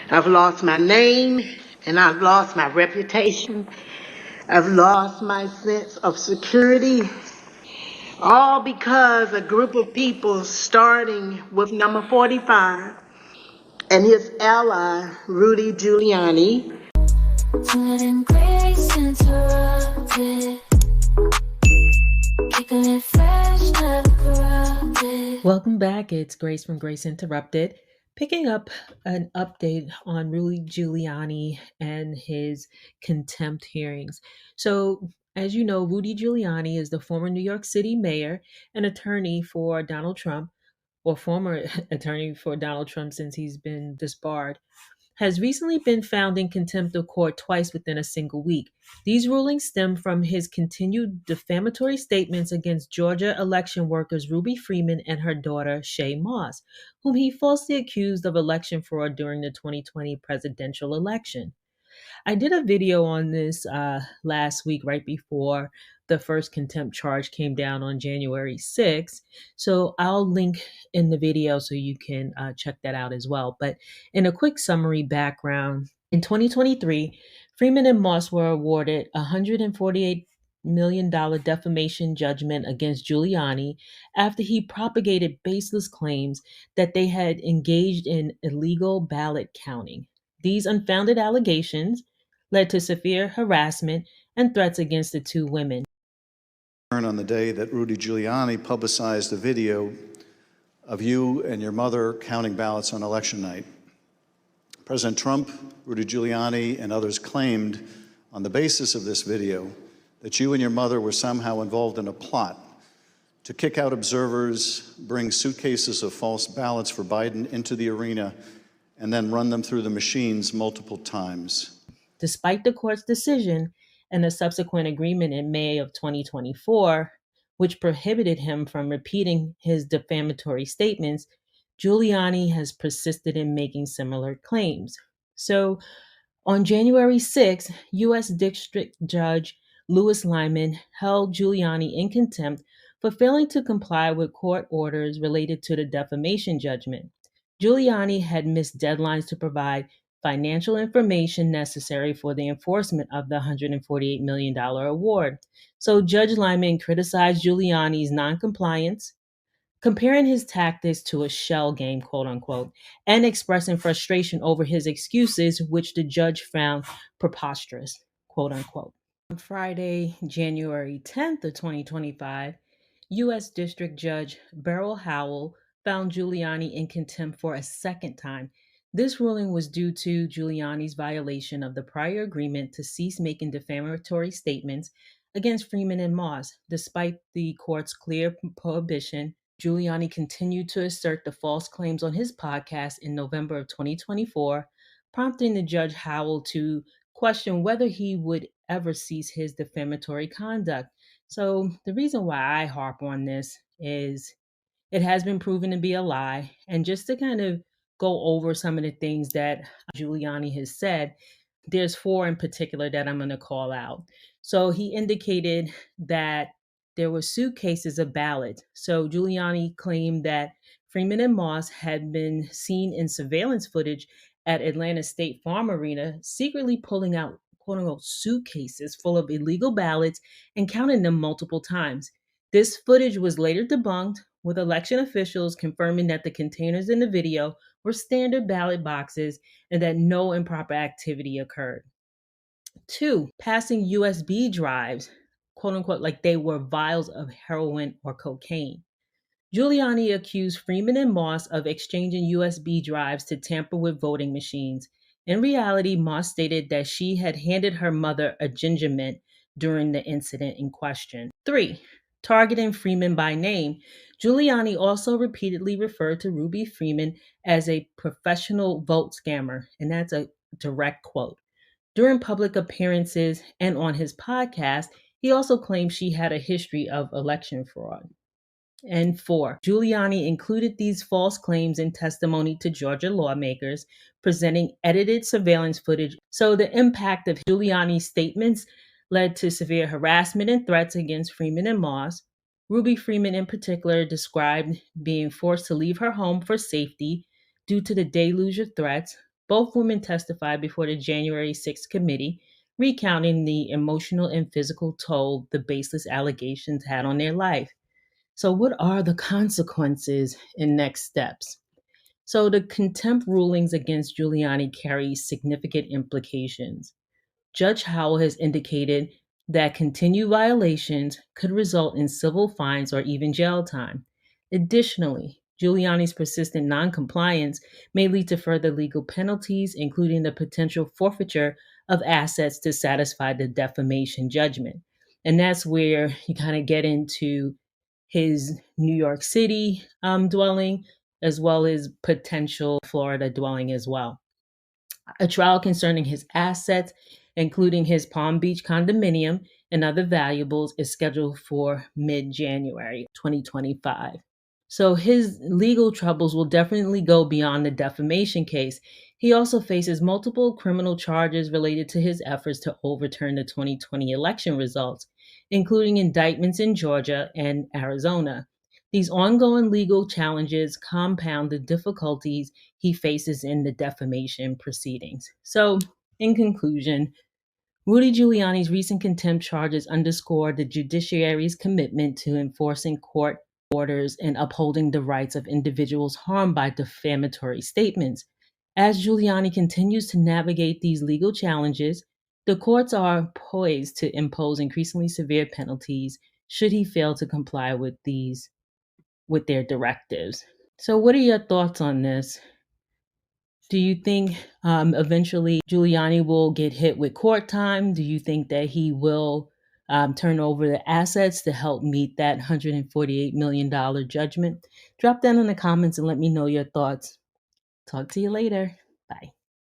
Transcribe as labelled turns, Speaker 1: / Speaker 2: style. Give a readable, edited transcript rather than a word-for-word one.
Speaker 1: I've lost my name and I've lost my reputation. I've lost my sense of security. All because a group of people, starting with number 45 and his ally, Rudy Giuliani.
Speaker 2: Welcome back. It's Grace from Grace Interrupted, picking up an update on Rudy Giuliani and his contempt hearings. So, as you know, Rudy Giuliani is the former New York City mayor and attorney for Donald Trump, or former attorney for Donald Trump since he's been disbarred, has recently been found in contempt of court twice within a single week. These rulings stem from his continued defamatory statements against Georgia election workers Ruby Freeman and her daughter, Shea Moss, whom he falsely accused of election fraud during the 2020 presidential election. I did a video on this last week, right before the first contempt charge came down on January 6th. So I'll link in the video so you can check that out as well. But in a quick summary background, in 2023, Freeman and Moss were awarded a $148 million defamation judgment against Giuliani after he propagated baseless claims that they had engaged in illegal ballot counting. These unfounded allegations led to severe harassment and threats against the two women.
Speaker 3: On the day that Rudy Giuliani publicized a video of you and your mother counting ballots on election night. President Trump, Rudy Giuliani, and others claimed on the basis of this video that you and your mother were somehow involved in a plot to kick out observers, bring suitcases of false ballots for Biden into the arena, and then run them through the machines multiple times.
Speaker 2: Despite the court's decision and the subsequent agreement in May of 2024, which prohibited him from repeating his defamatory statements, Giuliani has persisted in making similar claims. So on January 6th, U.S. District Judge Louis Lyman held Giuliani in contempt for failing to comply with court orders related to the defamation judgment. Giuliani had missed deadlines to provide financial information necessary for the enforcement of the $148 million award. So Judge Lyman criticized Giuliani's noncompliance, comparing his tactics to a shell game, quote unquote, and expressing frustration over his excuses, which the judge found preposterous, quote unquote. On Friday, January 10th of 2025, U.S. District Judge Beryl Howell found Giuliani in contempt for a second time. This ruling was due to Giuliani's violation of the prior agreement to cease making defamatory statements against Freeman and Moss. Despite the court's clear prohibition, Giuliani continued to assert the false claims on his podcast in November of 2024, prompting the Judge Howell to question whether he would ever cease his defamatory conduct. So the reason why I harp on this is it has been proven to be a lie. And just to kind of go over some of the things that Giuliani has said, there's four in particular that I'm going to call out. So he indicated that there were suitcases of ballots. So Giuliani claimed that Freeman and Moss had been seen in surveillance footage at Atlanta State Farm Arena, secretly pulling out quote unquote suitcases full of illegal ballots and counting them multiple times. This footage was later debunked, with election officials confirming that the containers in the video were standard ballot boxes and that no improper activity occurred. 2, passing USB drives, quote unquote, like they were vials of heroin or cocaine. Giuliani accused Freeman and Moss of exchanging USB drives to tamper with voting machines. In reality, Moss stated that she had handed her mother a ginger mint during the incident in question. 3, targeting Freeman by name. Giuliani also repeatedly referred to Ruby Freeman as a professional vote scammer, and that's a direct quote. During public appearances and on his podcast, he also claimed she had a history of election fraud. And 4, Giuliani included these false claims in testimony to Georgia lawmakers, presenting edited surveillance footage. So the impact of Giuliani's statements led to severe harassment and threats against Freeman and Moss. Ruby Freeman in particular described being forced to leave her home for safety due to the deluge of threats. Both women testified before the January 6th committee, recounting the emotional and physical toll the baseless allegations had on their life. So, what are the consequences and next steps? So, the contempt rulings against Giuliani carry significant implications. Judge Howell has indicated that continued violations could result in civil fines or even jail time. Additionally, Giuliani's persistent noncompliance may lead to further legal penalties, including the potential forfeiture of assets to satisfy the defamation judgment. And that's where you kind of get into his New York City dwelling, as well as potential Florida dwelling as well. A trial concerning his assets, including his Palm Beach condominium and other valuables, is scheduled for mid January 2025. So his legal troubles will definitely go beyond the defamation case. He also faces multiple criminal charges related to his efforts to overturn the 2020 election results, including indictments in Georgia and Arizona. These ongoing legal challenges compound the difficulties he faces in the defamation proceedings. So, in conclusion, Rudy Giuliani's recent contempt charges underscore the judiciary's commitment to enforcing court orders and upholding the rights of individuals harmed by defamatory statements. As Giuliani continues to navigate these legal challenges, the courts are poised to impose increasingly severe penalties should he fail to comply with their directives. So, what are your thoughts on this? Do you think eventually Giuliani will get hit with court time? Do you think that he will turn over the assets to help meet that $148 million judgment? Drop down in the comments and let me know your thoughts. Talk to you later. Bye.